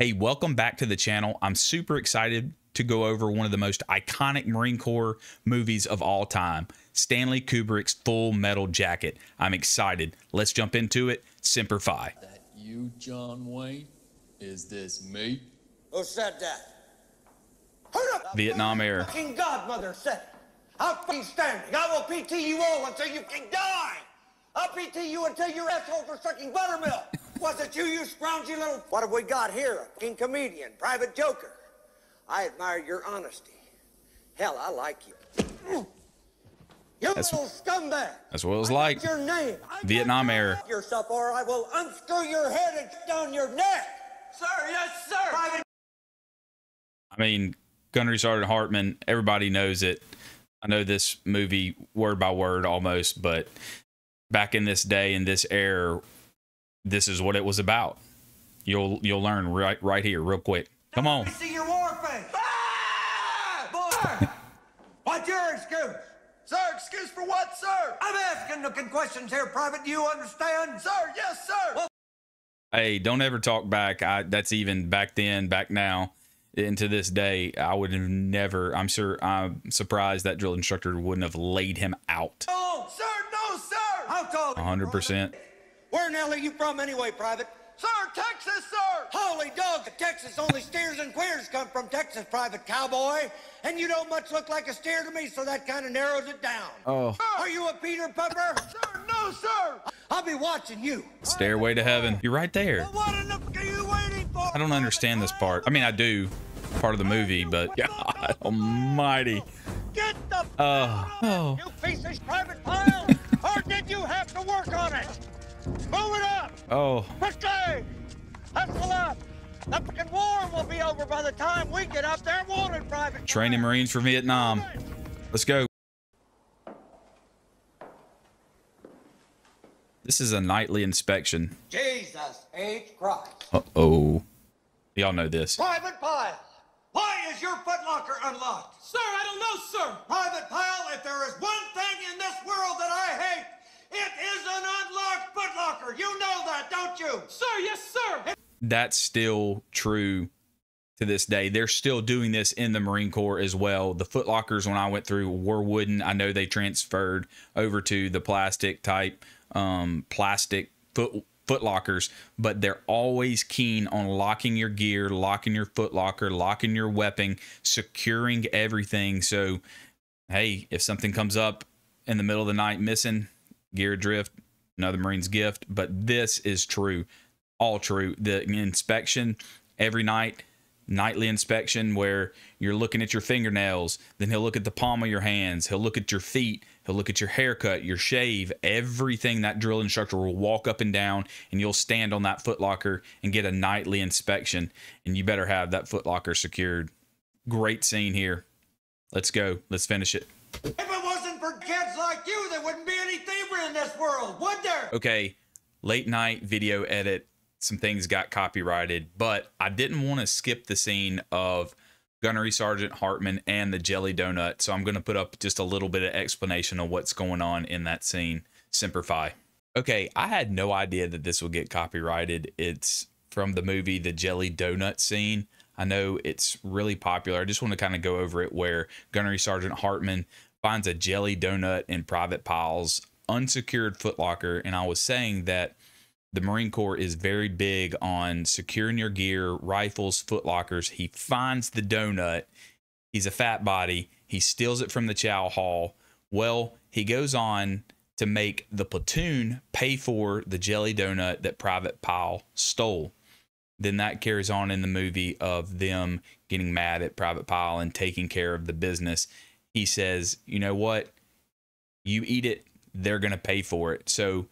Hey, welcome back to the channel. I'm super excited to go over one of the most iconic Marine Corps movies of all time, Stanley Kubrick's Full Metal Jacket. I'm excited. Let's jump into it. Semper Fi. That you, John Wayne? Is this me? Who said that? Vietnam era. Fucking godmother said it. I'm fucking standing. I will PT you all until you can die. I'll PT you until your asshole for sucking buttermilk. Was it you, you scroungy little... What have we got here? A fucking comedian, private joker. I admire your honesty. Hell, I like you. You little scumbag. That's what it was like. Your name. Vietnam era. Yourself, or I will unscrew your head and down your neck. Sir, yes, sir. Private... I mean, Gunnery Sergeant Hartman, everybody knows it. I know this movie word by word almost, but back in this day, in this era, this is what it was about. You'll learn right here, real quick. Come on. I see your war face. Ah! Boy, what's your excuse? Sir, excuse for what, sir? I'm asking looking questions here, Private. Do you understand? Sir, yes, sir. Well, Hey, don't ever talk back. That's even back then, back now, into this day. I would have never. I'm surprised that drill instructor wouldn't have laid him out. oh, Sir, no, sir. how tall? 100%. Where in the hell are you from anyway, Private? Sir, Texas, sir. Holy dog, Texas, only steers and queers come from Texas, Private Cowboy. And you don't much look like a steer to me, so that kind of narrows it down. Oh, Are you a Peter Pepper? Sir, no, sir. I'll be watching you. Stairway to Heaven. You're right there. What in the fuck are you waiting for? I don't understand this part. I mean, I do, part of the movie, but God Almighty. Get the Oh. you piece of Private Pile! Or did you have to work on it? Move it up! Oh. Quickly! Hustle up! The fucking war will be over by the time we get up there wanted, Private. Training Marines for Vietnam. Let's go. This is a nightly inspection. Jesus H. Christ. Uh-oh. Y'all know this. Private Pile! Why is your footlocker unlocked? Sir, I don't know, sir. Private Pile, if there is one thing in this world that I hate, it is an unlocked footlocker. You know that, don't you? Sir, yes, sir. That's still true to this day. They're still doing this in the Marine Corps as well. The footlockers, when I went through, were wooden. I know they transferred over to the plastic type, plastic footlockers, but they're always keen on locking your gear, locking your footlocker, locking your weapon, securing everything. So, hey, if something comes up in the middle of the night missing, gear adrift, another Marine's gift. But this is true, all true. The inspection every night, nightly inspection, where you're looking at your fingernails, then he'll look at the palm of your hands, he'll look at your feet, he'll look at your haircut, your shave, everything. That drill instructor will walk up and down, and you'll stand on that footlocker and get a nightly inspection, and you better have that footlocker secured. Great scene here. Let's go. Let's finish it. If it wasn't for kids like you, there wouldn't be any thievery in this world, would there? Okay, late night video edit. Some things got copyrighted, but I didn't want to skip the scene of Gunnery Sergeant Hartman and the jelly donut, so I'm going to put up just a little bit of explanation of what's going on in that scene. Semper Fi. Okay, I had no idea that this would get copyrighted. It's from the movie The Jelly Donut Scene. I know it's really popular. I just want to kind of go over it, where Gunnery Sergeant Hartman finds a jelly donut in Private Pile's unsecured footlocker, and I was saying that the Marine Corps is very big on securing your gear, rifles, footlockers. He finds the donut. He's a fat body. He steals it from the chow hall. Well, he goes on to make the platoon pay for the jelly donut that Private Pile stole. Then that carries on in the movie of them getting mad at Private Pile and taking care of the business. He says, you know what? You eat it, they're going to pay for it. So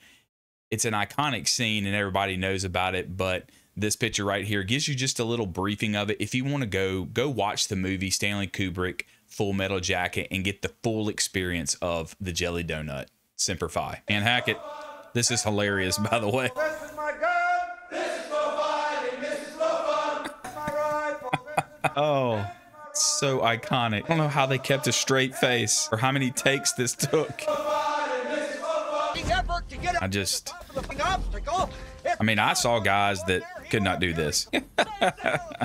it's an iconic scene and everybody knows about it, but this picture right here gives you just a little briefing of it. If you want to go watch the movie Stanley Kubrick Full Metal Jacket and get the full experience of the jelly donut. Semper Fi. And Hackett, this is hilarious, by the way. This is my gun. This is for fighting. This is for fun. This is my rifle. This is Oh, so iconic. I don't know how they kept a straight face or how many takes this took. I mean, I saw guys that could not do this.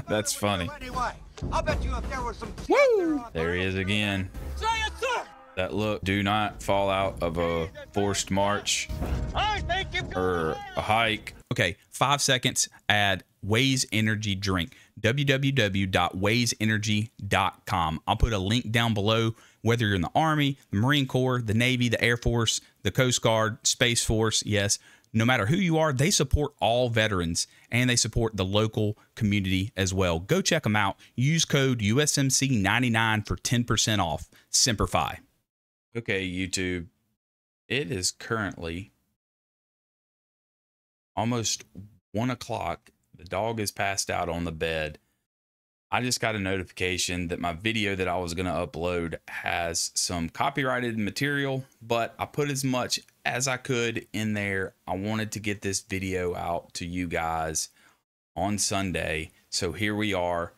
That's funny. Anyway, I bet you if there was some. Woo! There he is again. Say it, sir. That look. Do not fall out of a forced march I think you or a hike. Okay, 5 seconds. Add Waze Energy drink. www.wazeenergy.com. I'll put a link down below. Whether you're in the Army, the Marine Corps, the Navy, the Air Force, the Coast Guard, Space Force, yes, no matter who you are, they support all veterans and they support the local community as well. Go check them out. Use code USMC99 for 10% off. Simplify. Okay, YouTube. It is currently almost 1 o'clock. The dog is passed out on the bed. I just got a notification that my video that I was going to upload has some copyrighted material, but I put as much as I could in there. I wanted to get this video out to you guys on Sunday. So here we are.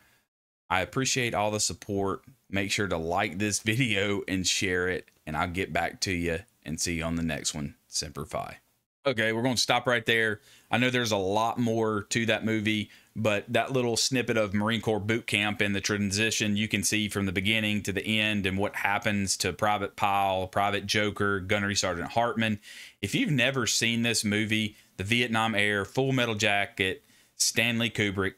I appreciate all the support. Make sure to like this video and share it, and I'll get back to you and see you on the next one. Semper Fi. Okay, we're going to stop right there. I know there's a lot more to that movie, but that little snippet of Marine Corps boot camp and the transition you can see from the beginning to the end and what happens to Private Pyle, Private Joker, Gunnery Sergeant Hartman. If you've never seen this movie, the Vietnam Air, Full Metal Jacket, Stanley Kubrick,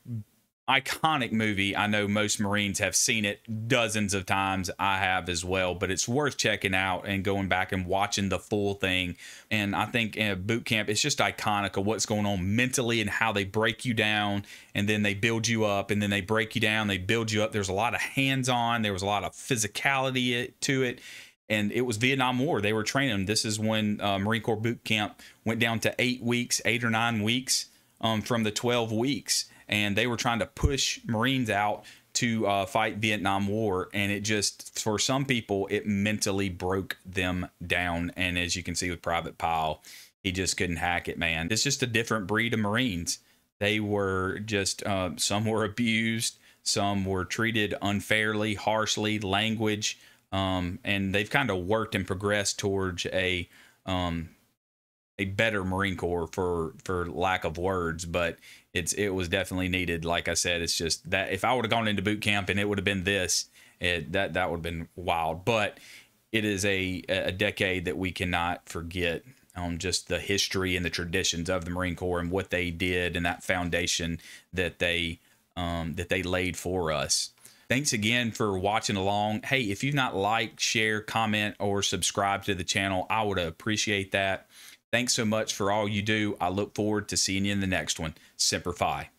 iconic movie. I know most Marines have seen it dozens of times. I have as well, but it's worth checking out and going back and watching the full thing. And I think boot camp, it's just iconic of what's going on mentally and how they break you down and then they build you up and then they break you down, they build you up. There's a lot of hands-on, there was a lot of physicality to it. And it was Vietnam War. They were training. This is when Marine Corps boot camp went down to 8 weeks, 8 or 9 weeks from the 12 weeks. And they were trying to push Marines out to fight Vietnam War. And it just, for some people, it mentally broke them down. And as you can see with Private Pyle, he just couldn't hack it, man. It's just a different breed of Marines. They were just, some were abused, some were treated unfairly, harshly, language. And they've kind of worked and progressed towards a better Marine Corps for lack of words, but it was definitely needed. Like I said, it's just that if I would have gone into boot camp and it would have been this, that would have been wild. But it is a decade that we cannot forget. Just the history and the traditions of the Marine Corps and what they did and that foundation that they laid for us. Thanks again for watching along. Hey, if you've not liked, share, comment, or subscribe to the channel, I would appreciate that. Thanks so much for all you do. I look forward to seeing you in the next one. Semper Fi.